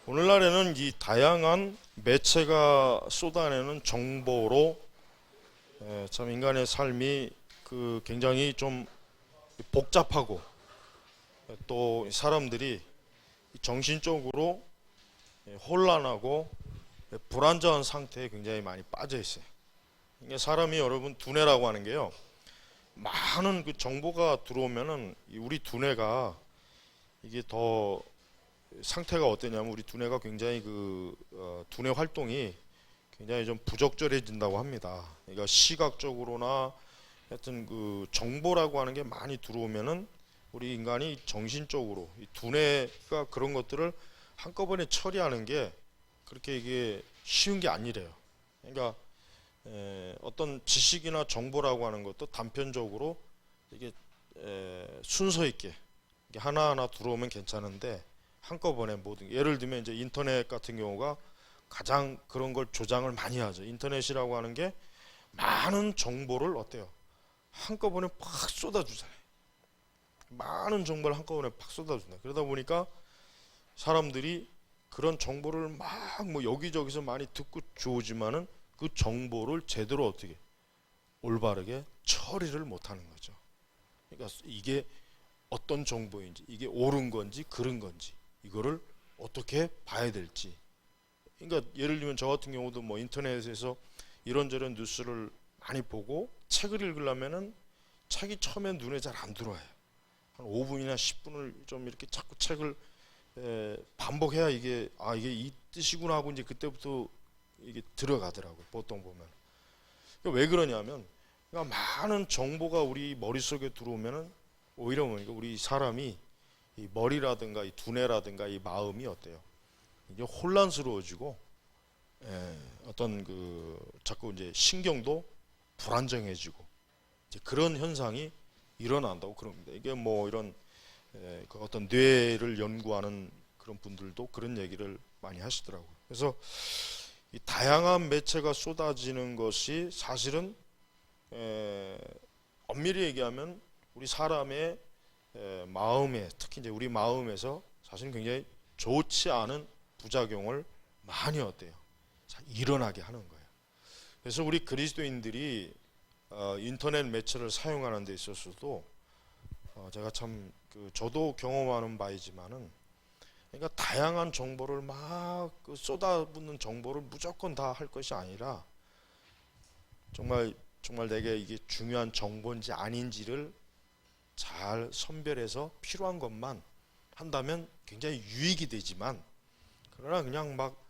오늘날에는 이 다양한 매체가 쏟아내는 정보로 참 인간의 삶이 굉장히 좀 복잡하고 또 사람들이 정신적으로 혼란하고 불안정한 상태에 굉장히 많이 빠져 있어요. 그러니까 사람이 여러분 두뇌라고 하는 게요. 많은 정보가 들어오면은 우리 두뇌가 이게 더 상태가 어떠냐면 우리 두뇌가 굉장히 두뇌 활동이 굉장히 좀 부적절해진다고 합니다. 그러니까 시각적으로나 하여튼 정보라고 하는 게 많이 들어오면은 우리 인간이 정신적으로 이 두뇌가 그런 것들을 한꺼번에 처리하는 게 그렇게 이게 쉬운 게 아니래요. 그러니까 어떤 지식이나 정보라고 하는 것도 단편적으로 이게 순서 있게 이게 하나하나 들어오면 괜찮은데 한꺼번에 모든 예를 들면 이제 인터넷 같은 경우가 가장 그런 걸 조장을 많이 하죠. 인터넷이라고 하는 게 많은 정보를 어때요? 한꺼번에 팍 쏟아주잖아요. 많은 정보를 한꺼번에 팍 쏟아준다. 그러다 보니까 사람들이 그런 정보를 막 뭐 여기저기서 많이 듣고 좋으지만은 그 정보를 제대로 어떻게 올바르게 처리를 못하는 거죠. 그러니까 이게 어떤 정보인지 이게 옳은 건지 그른 건지 이거를 어떻게 봐야 될지. 그러니까 예를 들면 저 같은 경우도 뭐 인터넷에서 이런저런 뉴스를 많이 보고 책을 읽으려면은 책이 처음엔 눈에 잘 안 들어와요. 한 5분이나 10분을 좀 이렇게 자꾸 책을 반복해야 이게 이게 이 뜻이구나 하고 이제 그때부터 이게 들어가더라고요. 보통 보면. 그러니까 왜 그러냐면 그러니까 많은 정보가 우리 머릿속에 들어오면은 오히려 뭐니까 우리 사람이 이 머리라든가 이 두뇌라든가 이 마음이 어때요? 이게 혼란스러워지고 어떤 자꾸 이제 신경도 불안정해지고 이제 그런 현상이 일어난다고 그럽니다. 이게 뭐 이런 그 어떤 뇌를 연구하는 그런 분들도 그런 얘기를 많이 하시더라고요. 그래서 이 다양한 매체가 쏟아지는 것이 사실은 엄밀히 얘기하면 우리 사람의 마음에 특히 이제 우리 마음에서 사실 굉장히 좋지 않은 부작용을 많이 어때요? 일어나게 하는 거예요. 그래서 우리 그리스도인들이 인터넷 매체를 사용하는 데 있어서도 제가 참 저도 경험하는 바이지만은 그러니까 다양한 정보를 막 쏟아붓는 정보를 무조건 다 할 것이 아니라 정말 내게 이게 중요한 정보인지 아닌지를 잘 선별해서 필요한 것만 한다면 굉장히 유익이 되지만 그러나 그냥 막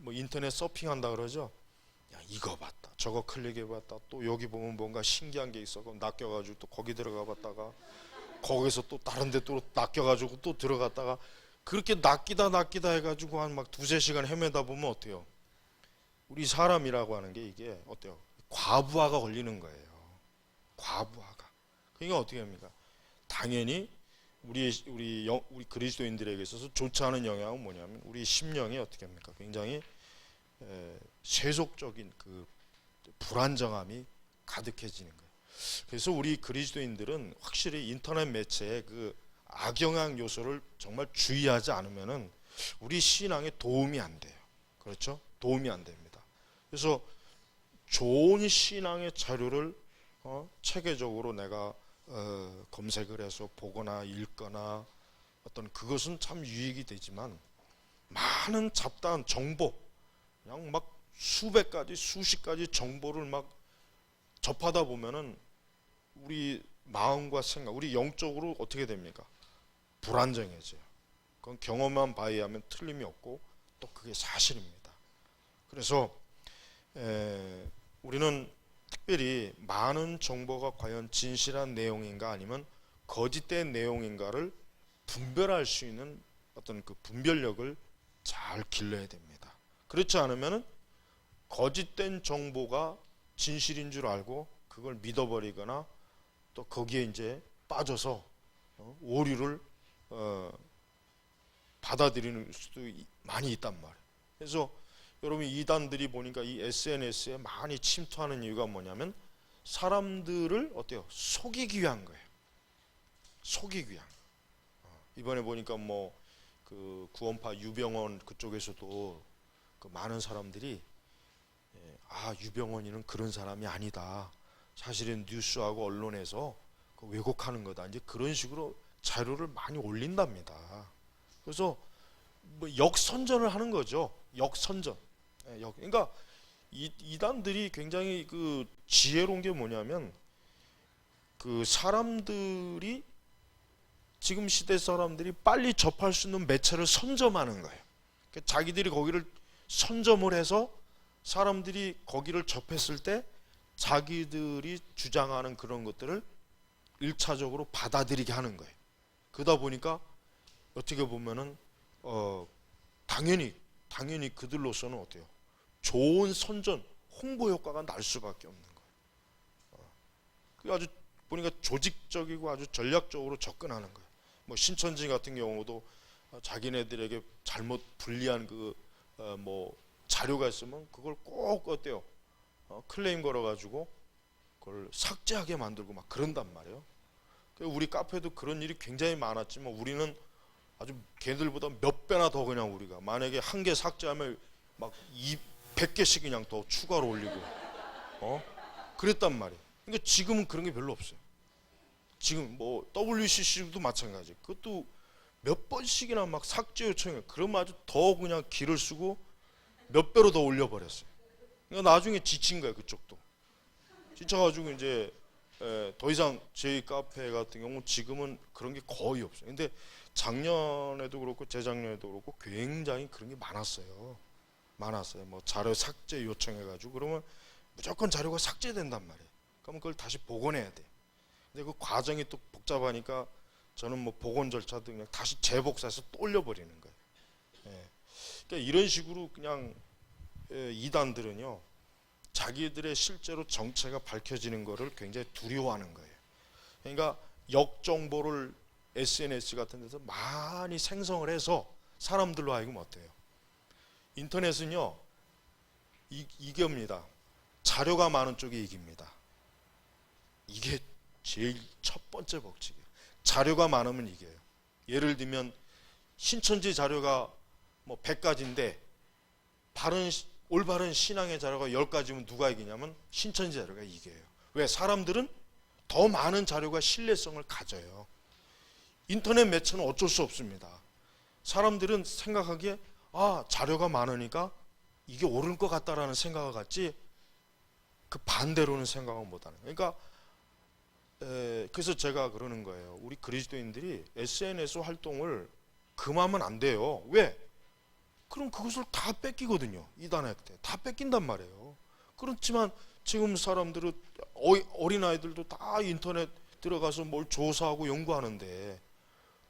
뭐 인터넷 서핑한다 그러죠. 야 이거 봤다 저거 클릭해봤다 또 여기 보면 뭔가 신기한 게 있어 그럼 낚여가지고 또 거기 들어가 봤다가 거기서 또 다른 데 또 낚여가지고 또 들어갔다가 그렇게 낚이다 해가지고 한 막 두세 시간 헤매다 보면 어때요? 우리 사람이라고 하는 게 이게 어때요? 과부하가 걸리는 거예요. 과부하가. 그러니까 어떻게 합니까? 당연히 우리 그리스도인들에게 있어서 좋지 않은 영향은 뭐냐면 우리 심령이 어떻게 합니까? 굉장히 세속적인 불안정함이 가득해지는 거예요. 그래서 우리 그리스도인들은 확실히 인터넷 매체의 악영향 요소를 정말 주의하지 않으면은 우리 신앙에 도움이 안 돼요. 그렇죠? 도움이 안 됩니다. 그래서 좋은 신앙의 자료를 체계적으로 내가 검색을 해서 보거나 읽거나 어떤 그것은 참 유익이 되지만 많은 잡다한 정보 그냥 막 수백 가지 수십 가지 정보를 막 접하다 보면은 우리 마음과 생각 우리 영적으로 어떻게 됩니까? 불안정해져요. 그건 경험한 바에 의하면 틀림이 없고 또 그게 사실입니다. 그래서 우리는 특별히 많은 정보가 과연 진실한 내용인가 아니면 거짓된 내용인가를 분별할 수 있는 어떤 분별력을 잘 길러야 됩니다. 그렇지 않으면 거짓된 정보가 진실인 줄 알고 그걸 믿어버리거나 또 거기에 이제 빠져서 오류를 받아들이는 수도 많이 있단 말이에요. 그래서 여러분 이단들이 보니까 이 SNS에 많이 침투하는 이유가 뭐냐면 사람들을 어때요? 속이기 위한 거예요. 속이기 위한. 이번에 보니까 뭐 그 구원파 유병원 그쪽에서도 그 많은 사람들이 유병원이는 그런 사람이 아니다. 사실은 뉴스하고 언론에서 그 왜곡하는 거다. 이제 그런 식으로 자료를 많이 올린답니다. 그래서 뭐 역선전을 하는 거죠. 역선전. 그러니까 이단들이 굉장히 그 지혜로운 게 뭐냐면 그 사람들이 지금 시대 사람들이 빨리 접할 수 있는 매체를 선점하는 거예요. 그러니까 자기들이 거기를 선점을 해서 사람들이 거기를 접했을 때 자기들이 주장하는 그런 것들을 1차적으로 받아들이게 하는 거예요. 그러다 보니까 어떻게 보면은 당연히 그들로서는 어때요? 좋은 선전 홍보 효과가 날 수밖에 없는 거예요. 그 아주 보니까 조직적이고 아주 전략적으로 접근하는 거예요. 뭐 신천지 같은 경우도 자기네들에게 잘못 불리한 뭐 자료가 있으면 그걸 꼭 어때요? 클레임 걸어가지고 그걸 삭제하게 만들고 막 그런단 말이에요. 우리 카페도 그런 일이 굉장히 많았지만 우리는 아주 걔들보다 몇 배나 더 그냥 우리가 만약에 한 개 삭제하면 막 100개씩 그냥 더 추가로 올리고 그랬단 말이에요. 그러니까 지금은 그런 게 별로 없어요. 지금 뭐 WCC도 마찬가지. 그것도 몇 번씩이나 막 삭제 요청해. 그러면 아주 더 그냥 기를 쓰고 몇 배로 더 올려버렸어요. 그러니까 나중에 지친 거예요. 그쪽도 지쳐가지고 이제 더 이상 저희 카페 같은 경우 지금은 그런 게 거의 없어요. 근데 작년에도 그렇고 재작년에도 그렇고 굉장히 그런 게 많았어요. 뭐 자료 삭제 요청해가지고 그러면 무조건 자료가 삭제된단 말이에요. 그러면 그걸 다시 복원해야 돼. 근데 그 과정이 또 복잡하니까 저는 뭐 복원 절차도 그냥 다시 재복사해서 또 올려버리는 거예요. 그러니까 이런 식으로 그냥 이단들은요 자기들의 실제로 정체가 밝혀지는 것을 굉장히 두려워하는 거예요. 그러니까 역정보를 SNS 같은 데서 많이 생성을 해서 사람들로 하여금 어때요? 인터넷은요 이깁니다. 자료가 많은 쪽이 이깁니다. 이게 제일 첫 번째 법칙이에요. 자료가 많으면 이겨요. 예를 들면 신천지 자료가 뭐 100가지인데 올바른 신앙의 자료가 10가지면 누가 이기냐면 신천지 자료가 이겨요. 왜? 사람들은 더 많은 자료가 신뢰성을 가져요. 인터넷 매체는 어쩔 수 없습니다. 사람들은 생각하기에 자료가 많으니까 이게 옳을 것 같다라는 생각을 갖지 그 반대로는 생각을 못하는 거예요. 그러니까 그래서 제가 그러는 거예요. 우리 그리스도인들이 SNS 활동을 금하면 안 돼요. 왜? 그럼 그것을 다 뺏기거든요. 이단한테 다 뺏긴단 말이에요. 그렇지만 지금 사람들은 어린아이들도 다 인터넷 들어가서 뭘 조사하고 연구하는데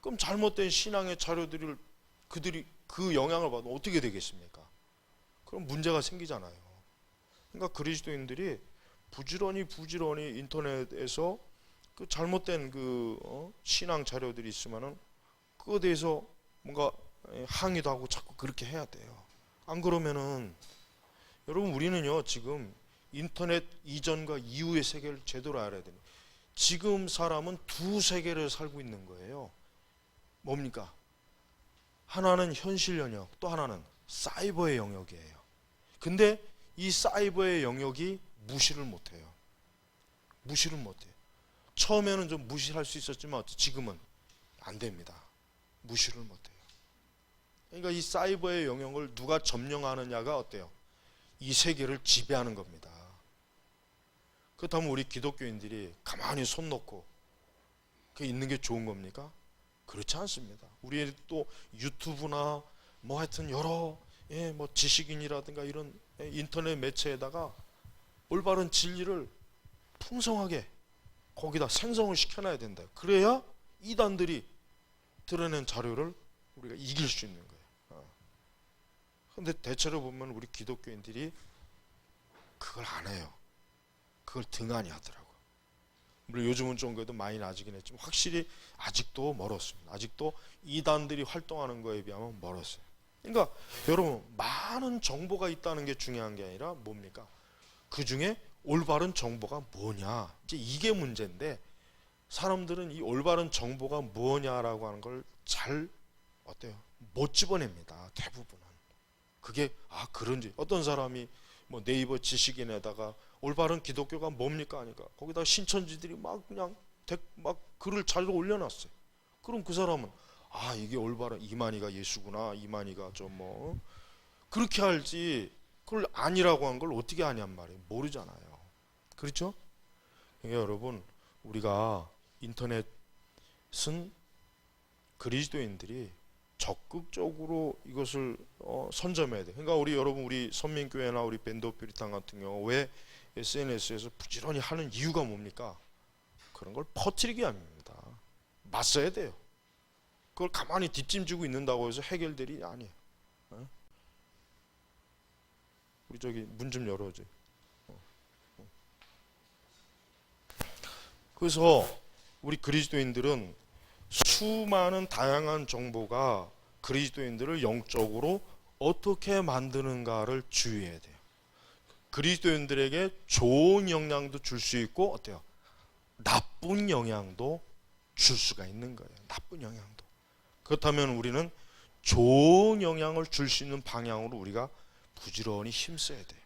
그럼 잘못된 신앙의 자료들을 그들이 그 영향을 받으면 어떻게 되겠습니까? 그럼 문제가 생기잖아요. 그러니까 그리스도인들이 부지런히 인터넷에서 그 잘못된 신앙 자료들이 있으면은 그거에 대해서 뭔가 항의도 하고 자꾸 그렇게 해야 돼요. 안 그러면은 여러분 우리는요 지금 인터넷 이전과 이후의 세계를 제대로 알아야 됩니다. 지금 사람은 두 세계를 살고 있는 거예요. 뭡니까? 하나는 현실 영역, 또 하나는 사이버의 영역이에요. 근데 이 사이버의 영역이 무시를 못해요. 처음에는 좀 무시할 수 있었지만 지금은 안 됩니다. 무시를 못해요. 그러니까 이 사이버의 영역을 누가 점령하느냐가 어때요? 이 세계를 지배하는 겁니다. 그렇다면 우리 기독교인들이 가만히 손 놓고 그 있는 게 좋은 겁니까? 그렇지 않습니다. 우리 또 유튜브나 뭐 하여튼 여러 뭐 지식인이라든가 이런 인터넷 매체에다가 올바른 진리를 풍성하게 거기다 생성을 시켜놔야 된다. 그래야 이단들이 드러낸 자료를 우리가 이길 수 있는 거예요. 그런데 대체로 보면 우리 기독교인들이 그걸 안 해요. 그걸 등한히 하더라고요. 물론 요즘은 좀 그래도 많이 나아지긴 했지만 확실히 아직도 멀었습니다. 아직도 이단들이 활동하는 거에 비하면 멀었어요. 그러니까 여러분 많은 정보가 있다는 게 중요한 게 아니라 뭡니까? 그 중에 올바른 정보가 뭐냐? 이제 이게 문제인데 사람들은 이 올바른 정보가 뭐냐라고 하는 걸 잘 어때요? 못 집어냅니다. 대부분은. 그게 그런지 어떤 사람이 뭐 네이버 지식인에다가 올바른 기독교가 뭡니까 하니까 거기다 신천지들이 막 그냥 막 글을 잘 올려놨어요. 그럼 그 사람은 이게 올바른 이만희가 예수구나, 이만희가 좀 뭐 그렇게 알지, 그걸 아니라고 한 걸 어떻게 아냔 말이에요. 모르잖아요. 그렇죠? 그러니까 여러분, 우리가 인터넷은 그리스도인들이 적극적으로 이것을 선점해야 돼. 그러니까 우리 선민교회나 우리 밴드 오브 퓨리탄 같은 경우 왜 SNS에서 부지런히 하는 이유가 뭡니까? 그런 걸 퍼뜨리기 위함입니다. 맞서야 돼요. 그걸 가만히 뒷짐지고 있는다고 해서 해결될 일이 아니에요. 우리 저기 문 좀 열어줘. 그래서 우리 그리스도인들은 수많은 다양한 정보가 그리스도인들을 영적으로 어떻게 만드는가를 주의해야 돼요. 그리스도인들에게 좋은 영향도 줄 수 있고 어때요? 나쁜 영향도 줄 수가 있는 거예요. 나쁜 영향도. 그렇다면 우리는 좋은 영향을 줄 수 있는 방향으로 우리가 부지런히 힘써야 돼요.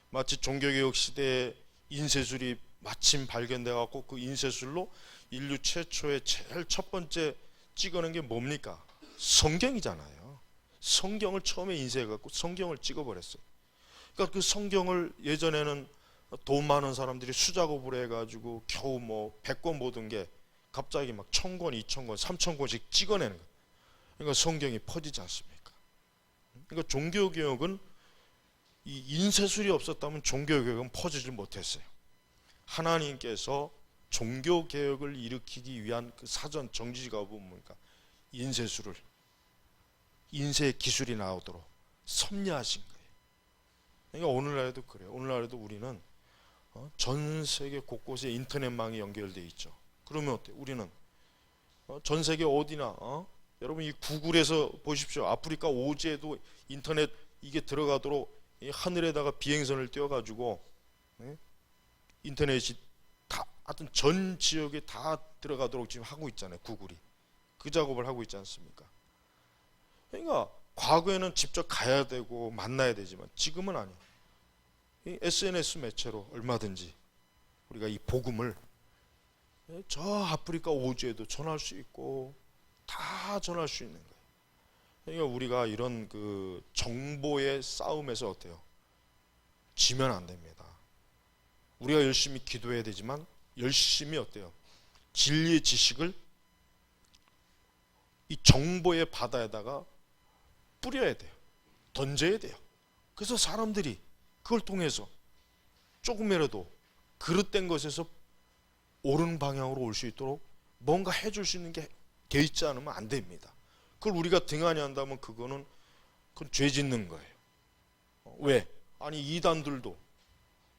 마치 종교개혁 시대에 인쇄술이 마침 발견돼 갖고 그 인쇄술로 인류 최초의 제일 첫 번째 찍어낸 게 뭡니까? 성경이잖아요. 성경을 처음에 인쇄해 갖고 성경을 찍어 버렸어요. 그러니까 그 성경을 예전에는 돈 많은 사람들이 수작업을 해 가지고 겨우 뭐 100권 모든 게 갑자기 막 1000권, 2000권, 3000권씩 찍어내는 거예요. 그러니까 성경이 퍼지지 않습니까? 그러니까 종교개혁은 이 인쇄술이 없었다면 종교개혁은 퍼지질 못했어요. 하나님께서 종교개혁을 일으키기 위한 그 사전 정지가 뭡니까? 인쇄술을, 인쇄 기술이 나오도록 섭리하신 거예요. 그러니까 오늘날에도 그래요. 오늘날에도 우리는 전 세계 곳곳에 인터넷망이 연결되어 있죠. 그러면 어때요? 우리는 전 세계 어디나 여러분 이 구글에서 보십시오. 아프리카 오지에도 인터넷 이게 들어가도록 이 하늘에다가 비행선을 띄워가지고 인터넷이 다 하여튼 전 지역에 다 들어가도록 지금 하고 있잖아요. 구글이 그 작업을 하고 있지 않습니까? 그러니까 과거에는 직접 가야 되고 만나야 되지만 지금은 아니에요. 이 SNS 매체로 얼마든지 우리가 이 복음을 저 아프리카 오지에도 전할 수 있고 다 전할 수 있는 거예요. 그러니까 우리가 이런 그 정보의 싸움에서 어때요? 지면 안 됩니다. 우리가 열심히 기도해야 되지만 열심히 어때요? 진리의 지식을 이 정보의 바다에다가 뿌려야 돼요. 던져야 돼요. 그래서 사람들이 그걸 통해서 조금이라도 그릇된 것에서 옳은 방향으로 올 수 있도록 뭔가 해줄 수 있는 게 돼 있지 않으면 안 됩니다. 그걸 우리가 등한히 한다면 그건 죄 짓는 거예요. 왜? 아니 이단들도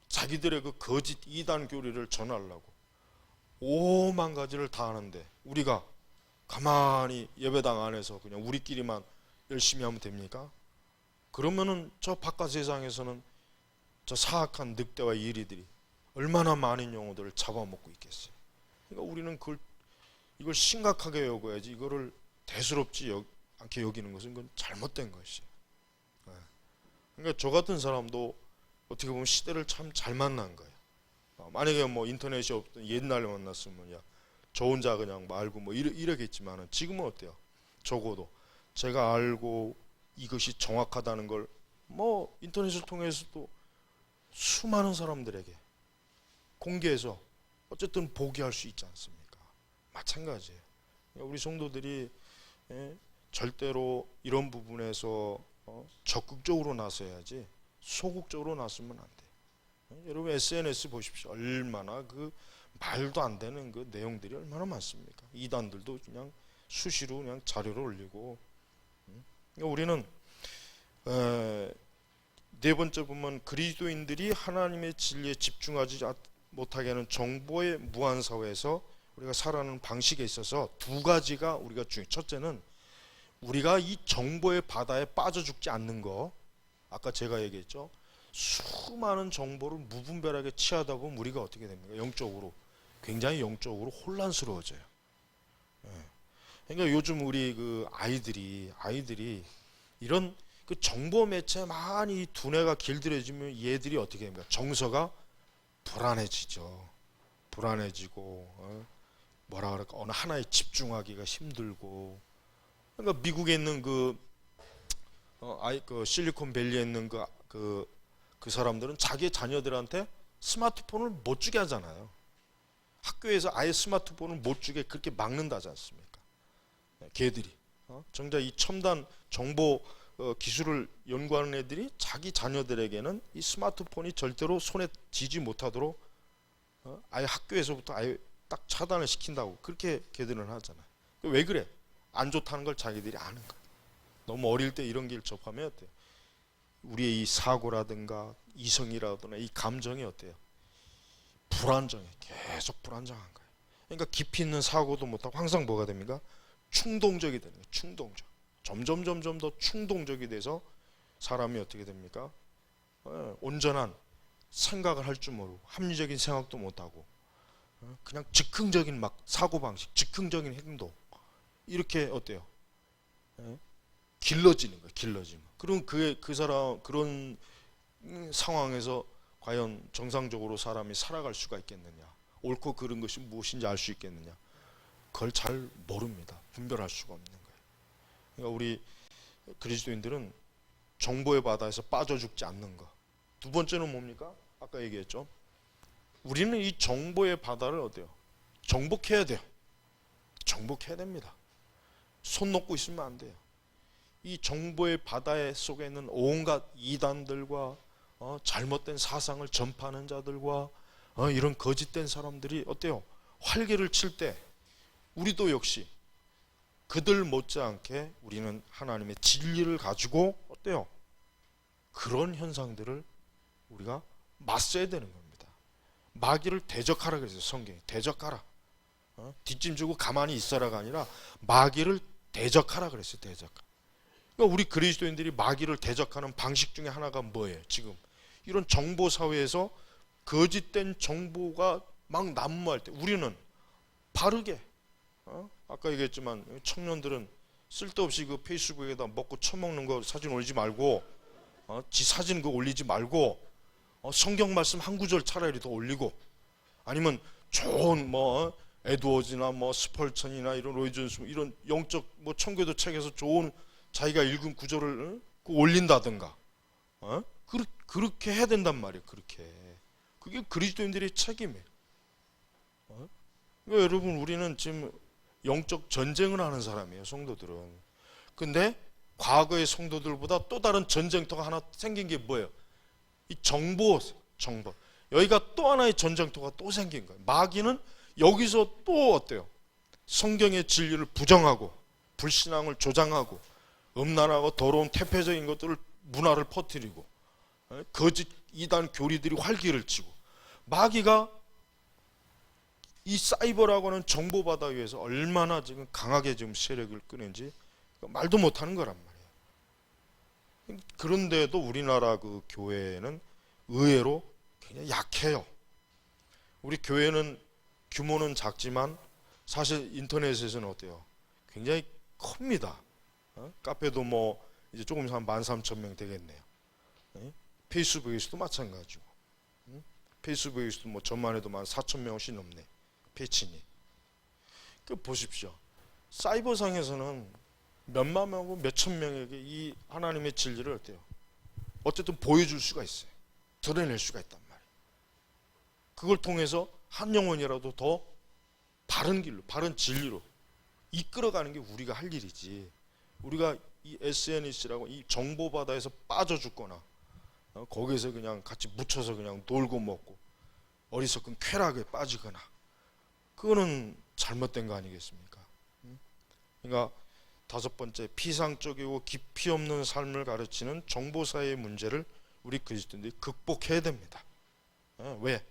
자기들의 그 거짓 이단 교리를 전하려고 오만 가지를 다 하는데 우리가 가만히 예배당 안에서 그냥 우리끼리만 열심히 하면 됩니까? 그러면은 저 바깥 세상에서는 저 사악한 늑대와 이리들이 얼마나 많은 영혼들을 잡아먹고 있겠어요. 그러니까 우리는 이걸 심각하게 여겨야지 이거를 대수롭지 않게 여기는 것은 그건 잘못된 것이에요. 그러니까 저 같은 사람도 어떻게 보면 시대를 참 잘 만난 거예요. 만약에 뭐 인터넷이 없던 옛날에 만났으면 저 혼자 그냥 말고 뭐 이러겠지만은 지금은 어때요? 적어도 제가 알고 이것이 정확하다는 걸 뭐 인터넷을 통해서도 수많은 사람들에게 공개해서 어쨌든 보게 할 수 있지 않습니까? 마찬가지예요. 우리 성도들이 절대로 이런 부분에서 적극적으로 나서야지 소극적으로 나서면 안 돼요. 여러분 SNS 보십시오. 얼마나 그 말도 안 되는 그 내용들이 얼마나 많습니까? 이단들도 그냥 수시로 그냥 자료를 올리고. 우리는 네 번째 보면 그리스도인들이 하나님의 진리에 집중하지 못하게 하는 정보의 무한 사회에서 우리가 살아가는 방식에 있어서 두 가지가 우리가 중요해요. 첫째는 우리가 이 정보의 바다에 빠져 죽지 않는 거. 아까 제가 얘기했죠. 수많은 정보를 무분별하게 취하다 보면 우리가 어떻게 됩니까? 영적으로 굉장히 영적으로 혼란스러워져요. 그러니까 요즘 우리 그 아이들이 이런 그 정보 매체 많이 두뇌가 길들여지면 얘들이 어떻게 됩니까? 정서가 불안해지죠. 불안해지고 뭐라 그럴까, 어느 하나에 집중하기가 힘들고. 그러니까 미국에 있는 그 실리콘밸리에 있는 그 사람들은 자기 자녀들한테 스마트폰을 못 주게 하잖아요. 학교에서 아예 스마트폰을 못 주게 그렇게 막는다지 않습니까? 걔들이 정작 이 첨단 정보 기술을 연구하는 애들이 자기 자녀들에게는 이 스마트폰이 절대로 손에 쥐지 못하도록 아예 학교에서부터 아예 딱 차단을 시킨다고 그렇게 걔들은 하잖아요. 왜 그래? 안 좋다는 걸 자기들이 아는 거예요. 너무 어릴 때 이런 길 접하면 어때요? 우리의 이 사고라든가 이성이라든가 이 감정이 어때요? 불안정해. 계속 불안정한 거예요. 그러니까 깊이 있는 사고도 못하고 항상 뭐가 됩니까? 충동적이 되는 거예요. 충동적. 점점 더 충동적이 돼서 사람이 어떻게 됩니까? 온전한 생각을 할 줄 모르고 합리적인 생각도 못하고 그냥 즉흥적인 막 사고방식, 즉흥적인 행동 이렇게 어때요? 길러지는 거예요. 길러지는 거. 그럼 그 사람 그런 상황에서 과연 정상적으로 사람이 살아갈 수가 있겠느냐? 옳고 그른 것이 무엇인지 알 수 있겠느냐? 그걸 잘 모릅니다. 분별할 수가 없는 거예요. 그러니까 우리 그리스도인들은 정보의 바다에서 빠져 죽지 않는 것. 두 번째는 뭡니까? 아까 얘기했죠. 우리는 이 정보의 바다를 어때요? 정복해야 돼요. 정복해야 됩니다. 손 놓고 있으면 안 돼요. 이 정보의 바다에 속에 있는 온갖 이단들과 잘못된 사상을 전파하는 자들과 이런 거짓된 사람들이 어때요? 활개를 칠 때 우리도 역시 그들 못지않게 우리는 하나님의 진리를 가지고 어때요? 그런 현상들을 우리가 맞서야 되는 겁니다. 마귀를 대적하라 그랬어요. 성경이 대적하라. 뒷짐지고 가만히 있어라가 아니라 마귀를 대적하라 그랬어요. 대적. 그러니까 우리 그리스도인들이 마귀를 대적하는 방식 중에 하나가 뭐예요? 지금 이런 정보 사회에서 거짓된 정보가 막 난무할 때 우리는 바르게 아까 얘기했지만 청년들은 쓸데없이 그 페이스북에다 먹고 처먹는 거 사진 올리지 말고 지 사진 그거 올리지 말고 성경 말씀 한 구절 차라리 더 올리고 아니면 좋은 뭐 에드워즈나 뭐 스펄천이나 이런 로이 존스 이런 영적 뭐 청교도 책에서 좋은 자기가 읽은 구절을 올린다든가 그렇게 해야 된단 말이에요. 그렇게 그게 그리스도인들의 책임이에요. 그러니까 여러분 우리는 지금 영적 전쟁을 하는 사람이에요. 성도들은. 근데 과거의 성도들보다 또 다른 전쟁터가 하나 생긴 게 뭐예요? 이 정보. 여기가 또 하나의 전쟁터가 또 생긴 거예요. 마귀는 여기서 또 어때요? 성경의 진리를 부정하고 불신앙을 조장하고 음란하고 더러운 태폐적인 것들을 문화를 퍼뜨리고 거짓 이단 교리들이 활기를 치고 마귀가 이 사이버라고 하는 정보 바다 위에서 얼마나 지금 강하게 지금 세력을 끄는지 말도 못하는 거란 말이에요. 그런데도 우리나라 그 교회는 의외로 굉장히 약해요. 우리 교회는 규모는 작지만 사실 인터넷에서는 어때요? 굉장히 큽니다. 카페도 뭐 이제 조금 한 13,000명 되겠네요. 페이스북에서도 마찬가지고. 페이스북에서도 뭐 전만 해도 14,000명씩 넘네. 패친이. 그 보십시오. 사이버상에서는 몇만 명하고 몇천 명에게 이 하나님의 진리를 어때요? 어쨌든 보여줄 수가 있어요. 드러낼 수가 있단 말이에요. 그걸 통해서 한 영혼이라도 더 바른 길로, 바른 진리로 이끌어가는 게 우리가 할 일이지. 우리가 이 SNS라고 이 정보 바다에서 빠져 죽거나 거기에서 그냥 같이 묻혀서 그냥 놀고 먹고 어리석은 쾌락에 빠지거나 그거는 잘못된 거 아니겠습니까? 그러니까 다섯 번째, 피상적이고 깊이 없는 삶을 가르치는 정보사회의 문제를 우리 그리스도인들이 극복해야 됩니다. 왜?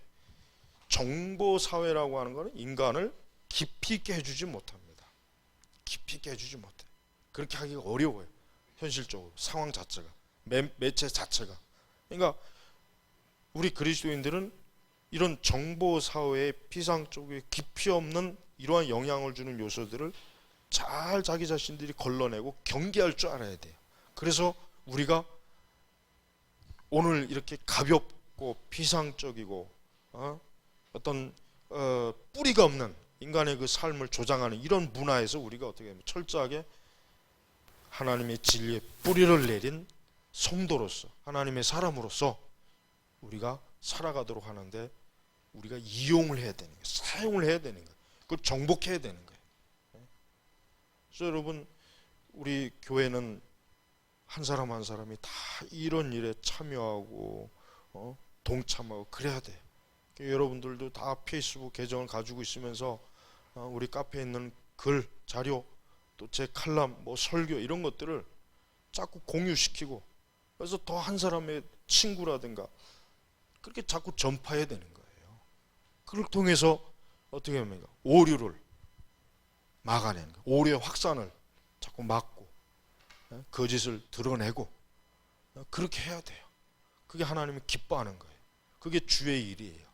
정보사회라고 하는 것은 인간을 깊이 있게 해주지 못합니다. 깊이 있게 해주지 못해. 그렇게 하기가 어려워요. 현실적으로 상황 자체가, 매체 자체가. 그러니까 우리 그리스도인들은 이런 정보사회의 피상적이고 깊이 없는 이러한 영향을 주는 요소들을 잘 자기 자신들이 걸러내고 경계할 줄 알아야 돼요. 그래서 우리가 오늘 이렇게 가볍고 피상적이고 어떤 뿌리가 없는 인간의 그 삶을 조장하는 이런 문화에서 우리가 어떻게 하면 철저하게 하나님의 진리의 뿌리를 내린 성도로서, 하나님의 사람으로서 우리가 살아가도록 하는데 우리가 이용을 해야 되는 거예요. 사용을 해야 되는 거예요. 그걸 정복해야 되는 거예요. 그래서 여러분, 우리 교회는 한 사람 한 사람이 다 이런 일에 참여하고 동참하고 그래야 돼요. 여러분들도 다 페이스북 계정을 가지고 있으면서 우리 카페에 있는 글, 자료, 또 제 칼럼, 뭐 설교 이런 것들을 자꾸 공유시키고, 그래서 더 한 사람의 친구라든가 그렇게 자꾸 전파해야 되는 거예요. 그걸 통해서 어떻게 합니까? 오류를 막아내는 거예요. 오류의 확산을 자꾸 막고 거짓을 드러내고 그렇게 해야 돼요. 그게 하나님이 기뻐하는 거예요. 그게 주의 일이에요.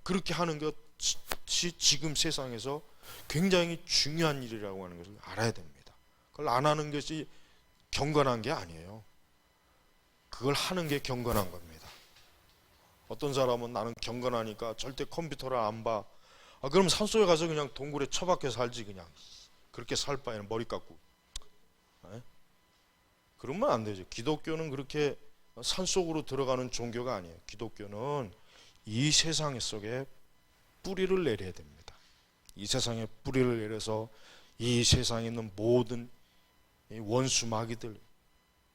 그렇게 하는 것이 지금 세상에서 굉장히 중요한 일이라고 하는 것을 알아야 됩니다. 그걸 안 하는 것이 경건한 게 아니에요. 그걸 하는 게 경건한 겁니다. 어떤 사람은 나는 경건하니까 절대 컴퓨터를 안 봐. 그럼 산속에 가서 그냥 동굴에 처박혀 살지, 그냥 그렇게 살 바에는 머리 깎고. 그러면 안 되죠. 기독교는 그렇게 산속으로 들어가는 종교가 아니에요. 기독교는 이 세상 속에 뿌리를 내려야 됩니다. 이 세상에 뿌리를 내려서 이 세상에 있는 모든 원수 마귀들,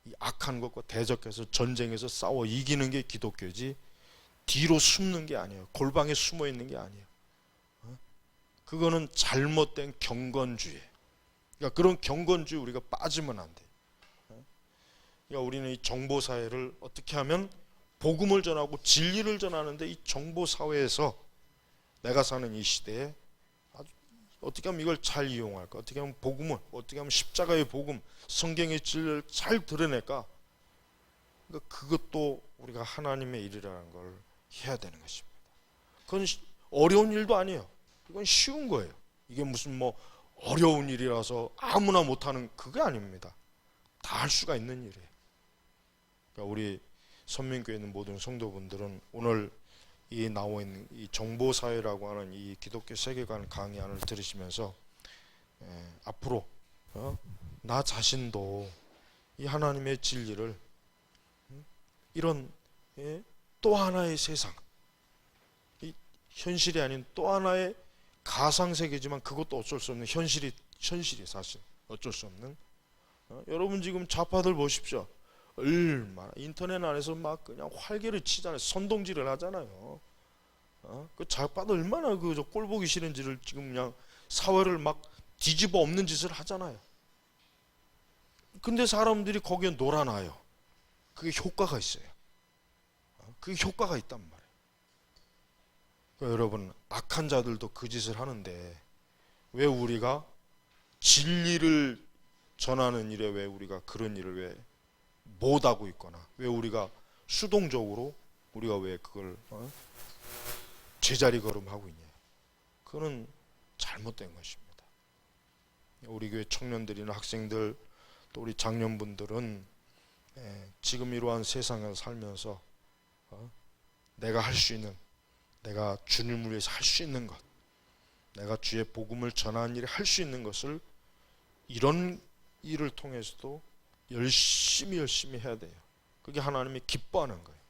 이 악한 것과 대적해서 전쟁에서 싸워 이기는 게 기독교지, 뒤로 숨는 게 아니에요. 골방에 숨어 있는 게 아니에요. 그거는 잘못된 경건주의. 그러니까 그런 경건주의 우리가 빠지면 안 돼요. 그러니까 우리는 이 정보사회를 어떻게 하면 복음을 전하고 진리를 전하는데, 이 정보사회에서 내가 사는 이 시대에 어떻게 하면 이걸 잘 이용할까? 어떻게 하면 복음을, 어떻게 하면 십자가의 복음, 성경의 진리를 잘 드러낼까? 그러니까 그것도 우리가 하나님의 일이라는 걸 해야 되는 것입니다. 그건 어려운 일도 아니에요. 이건 쉬운 거예요. 이게 무슨 뭐 어려운 일이라서 아무나 못하는 그게 아닙니다. 다 할 수가 있는 일이에요. 그러니까 우리 선민교회 있는 모든 성도분들은 오늘 이 나와 있는 이 정보사회라고 하는 이 기독교 세계관 강의안을 들으시면서 앞으로 나 자신도 이 하나님의 진리를 이런 또 하나의 세상, 이 현실이 아닌 또 하나의 가상세계지만 그것도 어쩔 수 없는 현실이 사실 어쩔 수 없는, 여러분 지금 좌파들 보십시오. 얼마나 인터넷 안에서 막 그냥 활개를 치잖아요. 선동질을 하잖아요. 그 좌파도 얼마나 저 꼴보기 싫은지를 지금 그냥 사회를 막 뒤집어 엎는 짓을 하잖아요. 근데 사람들이 거기에 놀아나요. 그게 효과가 있어요. 그게 효과가 있단 말이에요. 그러니까 여러분, 악한 자들도 그 짓을 하는데 왜 우리가 진리를 전하는 일에 왜 우리가 그런 일을 왜 못하고 있거나, 왜 우리가 수동적으로 우리가 왜 그걸 제자리 걸음하고 있냐? 그거는 잘못된 것입니다. 우리 교회 청년들이나 학생들, 또 우리 장년분들은 지금 이러한 세상을 살면서 내가 할 수 있는, 내가 주님을 위해서 할 수 있는 것, 내가 주의 복음을 전하는 일에 할 수 있는 것을 이런 일을 통해서도 열심히 해야 돼요. 그게 하나님이 기뻐하는 거예요.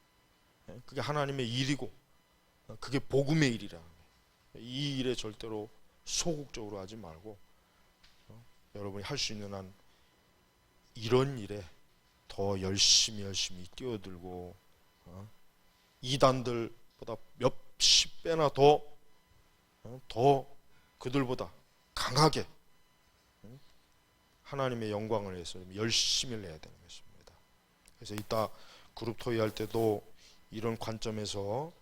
그게 하나님의 일이고 그게 복음의 일이라는 거예요. 이 일에 절대로 소극적으로 하지 말고 여러분이 할 수 있는 한 이런 일에 더 열심히 뛰어들고 이단들보다 몇십 배나 더 그들보다 강하게 하나님의 영광을 위해서 열심히 해야 되는 것입니다. 그래서 이따 그룹 토의할 때도 이런 관점에서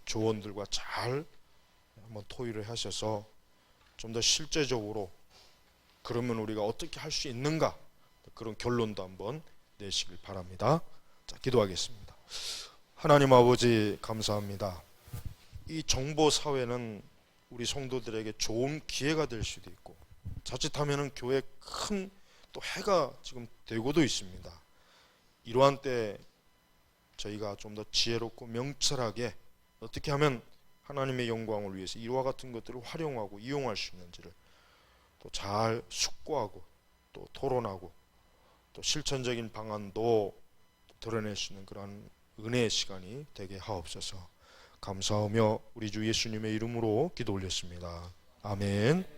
조언들과 잘 한번 토의를 하셔서 좀 더 실제적으로 그러면 우리가 어떻게 할 수 있는가, 그런 결론도 한번 내시길 바랍니다. 자, 기도하겠습니다. 하나님 아버지, 감사합니다. 이 정보 사회는 우리 성도들에게 좋은 기회가 될 수도 있고 자칫하면은 교회 큰 또 해가 지금 되고도 있습니다. 이러한 때 저희가 좀 더 지혜롭고 명철하게 어떻게 하면 하나님의 영광을 위해서 이와 같은 것들을 활용하고 이용할 수 있는지를 또 잘 숙고하고 또 토론하고 또 실천적인 방안도 드러낼 수 있는 그런 은혜의 시간이 되게 하옵소서. 감사하며 우리 주 예수님의 이름으로 기도 올렸습니다. 아멘.